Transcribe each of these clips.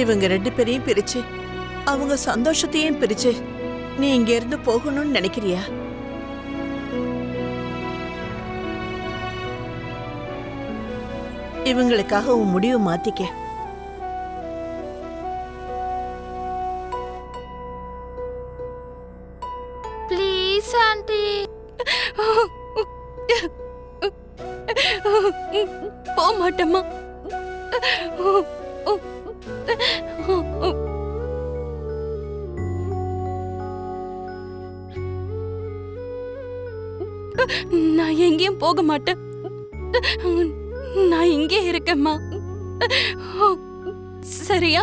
இவங்க 2 பேரையும் பிரிச்சு அவங்க சந்தோஷத்தையும் பிரிச்சு நீ இங்க இருந்து போகணும்னு நினைக்கிறியா? இவங்களுக்காக உன் முடிவு மாத்திக்க. Please aunty. போக மாட்டேம்மா. நான் எங்கேயும் போக மாட்டேன். நான் இங்கே இருக்கேம்மா. சரியா?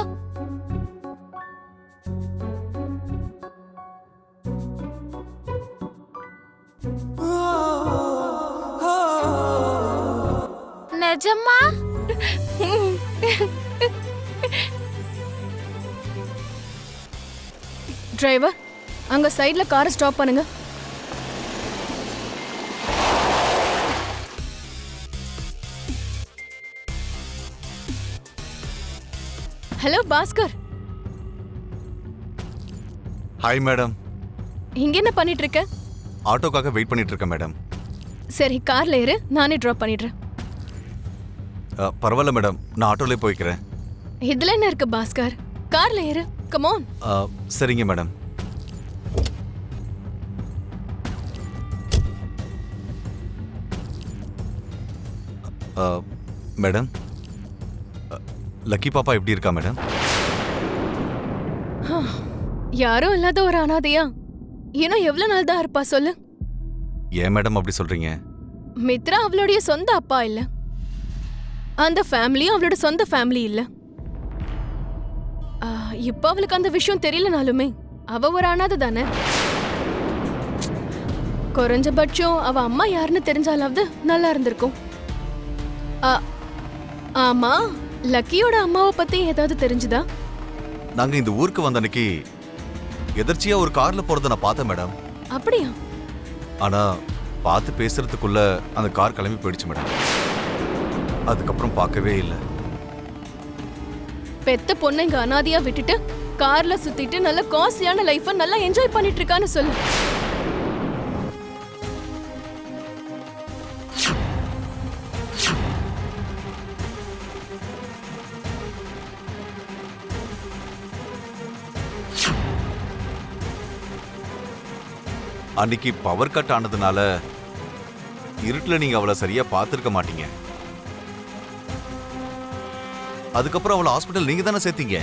நிஜமா? டிரைவர், அங்க சைடுல காரை ஸ்டாப் பண்ணுங்க. ஹலோ பாஸ்கர். Hi madam. இங்க என்ன பண்ணிட்டு இருக்க? ஆட்டோக்காக வெயிட் பண்ணிட்டு இருக்கேன் மேடம். சரி, கார்ல ஏறு, நானே டிராப் பண்ணிடுறேன். பரவாயில்ல மேடம், நான் ஆட்டோலே போய்க்கிறேன். இதுல என்ன இருக்கு பாஸ்கர்? கார்ல ஏறு, கம் ஆன். சரிங்க மேடம். மேடம், லக்கி பாப்பா எப்படி இருக்கா மேடம்? யாரும் இல்லாத ஒரு அனாதையா இன்னும் எவ்வளவு நாள் தான் இருப்பா சொல்லு? ஏன் மேடம் அப்படி சொல்றீங்க? மித்ரா அவளுடைய சொந்த அப்பா இல்ல, அந்த ஃபேமிலியும் அவளோட சொந்த ஃபேமிலி இல்ல. இப்ப அவளுக்கு அந்த விஷயம் தெரியலனாலுமே அவ ஒரு அனாதை தானே. குறைஞ்சபட்சம் அவ அம்மா யாருன்னு தெரிஞ்சாலாவது நல்லா இருந்திருக்கும். ஆமா, லக்கியோட அம்மாவை பத்தி ஏதாவது தெரிஞ்சுதா? நாங்க இந்த ஊருக்கு வந்த அன்னைக்கு எதர்ச்சியா ஒரு கார்ல போறத நான் பார்த்தேன் மேடம். அப்படியா? ஆனா பார்த்து பேசுறதுக்குள்ள அந்த கார் கிளம்பி போயிடுச்சு மேடம். அதுக்கப்புறம் பார்க்கவே இல்லை. பெத்த பொண்ணை இங்க அனாதையா விட்டுட்டு கார்ல சுத்திட்டு நல்ல காஸ்ட்லியான லைஃப நல்லா என்ஜாய் பண்ணிட்டு இருக்கான்னு சொல்லு. அன்னைக்கு பவர் கட் ஆனதுனால இருட்டுல நீங்க அவளை சரியா பார்த்திருக்க மாட்டீங்க. அதுக்கப்புறம் அவளை ஹாஸ்பிட்டல் நீங்க தானே சேர்த்தீங்க.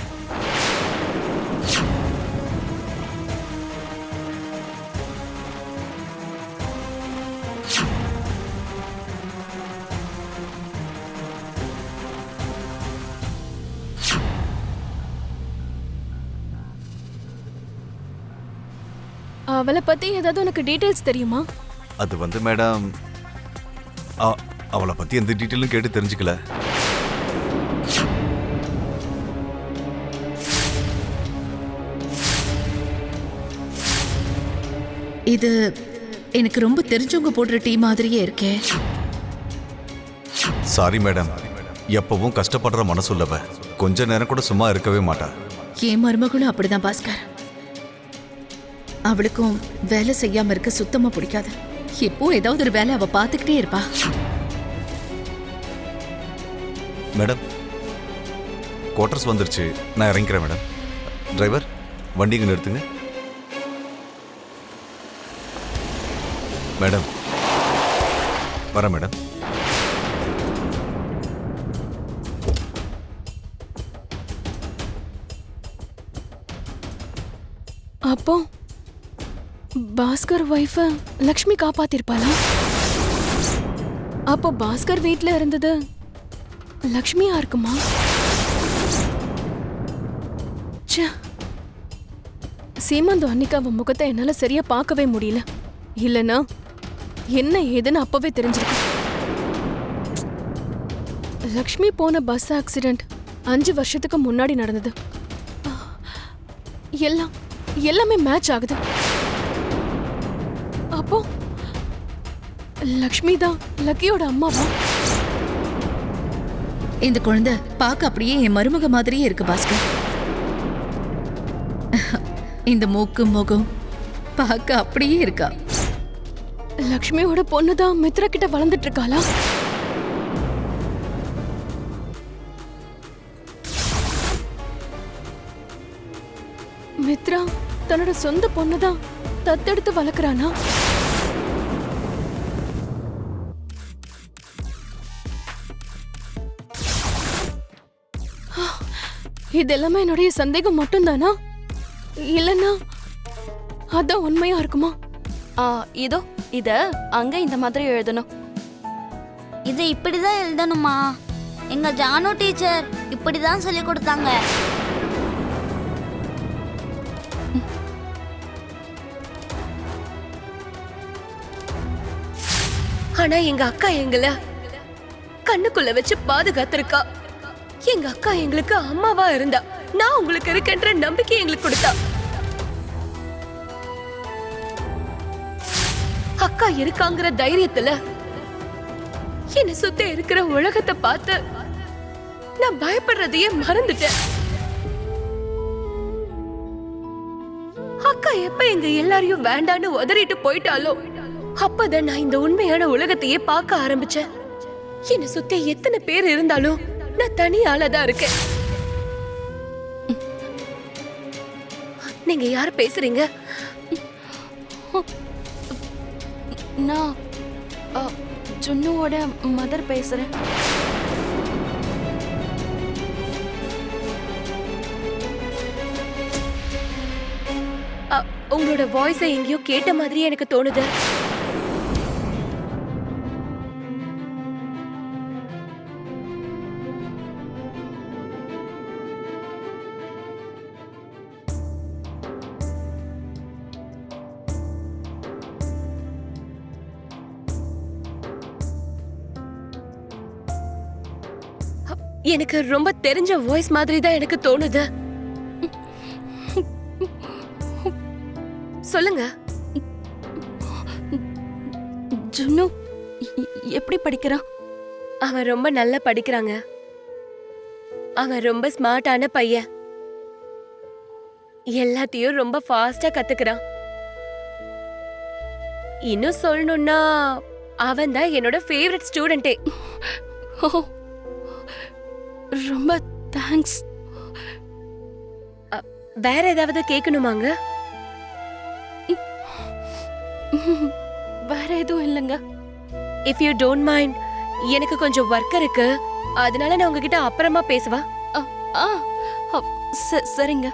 அவளை பத்தி ஏதாவது உனக்கு டீடைல்ஸ் தெரியுமா? அது மேடம், அவளை பத்தி எந்த டீட்டெயிலும் கேட்டு தெரிஞ்சுக்கல. இது எனக்கு ரொம்ப தெரிஞ்சவங்க போடுற டீ மாதிரியே இருக்கே. சாரி மேடம், எப்பவும் கஷ்டப்படுற மனசுள்ளவ கொஞ்ச நேரம் கூட சும்மா இருக்கவே மாட்டா. என் மருமகளும் அப்படிதான் பாஸ்கர். அவளுக்கும் வேலை செய்யாம இருக்க சுத்தமா பிடிக்காது. எப்போ ஏதாவது ஒரு வேலை அவ பார்த்துக்கிட்டே இருப்பா. மேடம், குவார்டர்ஸ் வந்துருச்சு, நான் இறங்கிக்கிறேன் மேடம். டிரைவர், வண்டிங்க நிறுத்துங்க. மேடம், வரேன் மேடம். அப்போ பாஸ்கர் வைஃப லக்ஷ்மி காப்பாத்திருப்பாளா? அப்போ பாஸ்கர் வீட்ல இருந்தது லக்ஷ்மியா இருக்குமா? சீமந்து அன்னைக்கு அவன் முகத்தை என்னால சரியா பார்க்கவே முடியல. இல்லனா என்ன ஏதுன்னு அப்பவே தெரிஞ்சிருக்கும். லக்ஷ்மி போன பஸ் ஆக்சிடென்ட் 5 வருஷத்துக்கு முன்னாடி நடந்தது. எல்லாமே மேட்ச் ஆகுது. அப்போ லக்ஷ்மி தான் லக்கியோட அம்மாவா? இந்த குழந்தை பார்க்க அப்படியே என் மருமக மாதிரியே இருக்கு பாஸ்கர். இந்த மூக்கு முகம் பார்க்க அப்படியே இருக்கா. லக்ஷ்மியோட பொண்ணுதான் மித்ரா கிட்ட வளர்ந்துட்டு இருக்காளா? மித்ரா தன்னோட சொந்த பொண்ணுதான் தத்தெடுத்து வளர்க்கறானா? இதெல்லாமே என்னுடைய சந்தேகம் மட்டும்தானா? இல்லனா அதான் உண்மையா இருக்குமா? இதோ இத அங்க இந்த மாதிரி எழுதணும். இது இப்படிதான் எழுதணுமா? எங்க ஜானு டீச்சர் இப்படிதான் சொல்லி கொடுத்தாங்க. ஆனா எங்க அக்கா எங்கள கண்ணுக்குள்ள வச்சு பாதுகாத்திருக்கா. எங்க அக்கா எங்களுக்கு அம்மாவா இருந்தா. நான் உங்களுக்கு இருக்கேன்ற நம்பிக்கை எங்களுக்கு கொடுத்தா. அக்கா இருக்காங்கிற தைரியத்துல என்ன சுத்தி இருக்கிற உலகத்தை பார்த்து நான் பயப்படுறதையே மறந்துட்டேன். அக்கா எப்ப எங்க எல்லாரையும் வேண்டான்னு உதறிட்டு போயிட்டாலோ அப்பதான் நான் இந்த உண்மையான உலகத்தையே பார்க்க ஆரம்பிச்சேன். என்ன சுத்தி எத்தனை பேர் இருந்தாலும் நான் தனி ஆளாதான் இருக்கேன். நீங்க யார் பேசுறீங்க? நான் ஜுன்னுவோட மதர் பேசுறேன். உங்களோட வாய்ஸை எங்கேயோ கேட்ட மாதிரி எனக்கு தோணுது. எனக்கு ரொம்ப தெரிஞ்ச வாய்ஸ் மாதிரி தான் எனக்கு தோணுது. சொல்லுங்க. ஜுன்னு எப்படி படிக்கிறான்? அவன் ரொம்ப நல்லா படிக்கிறாங்க. அவன் ரொம்ப ஸ்மார்ட்டான பையன். எல்லாத்தையும் ரொம்ப ஃபாஸ்டா கத்துக்கிறான். இன்னும் சொல்லணும்னா அவன் தான் என்னோட ஃபேவரட் ஸ்டூடெண்டே. ரொம்ப தேங்க்ஸ். வேற ஏதாவது கேட்கணுமாங்க? வேற எதுவும் இல்லைங்க. இஃப் யூ டோன்ட் மைண்ட், எனக்கு கொஞ்சம் ஒர்க் இருக்கு. அதனால நான் உங்ககிட்ட அப்புறமா பேசுவா. சரிங்க.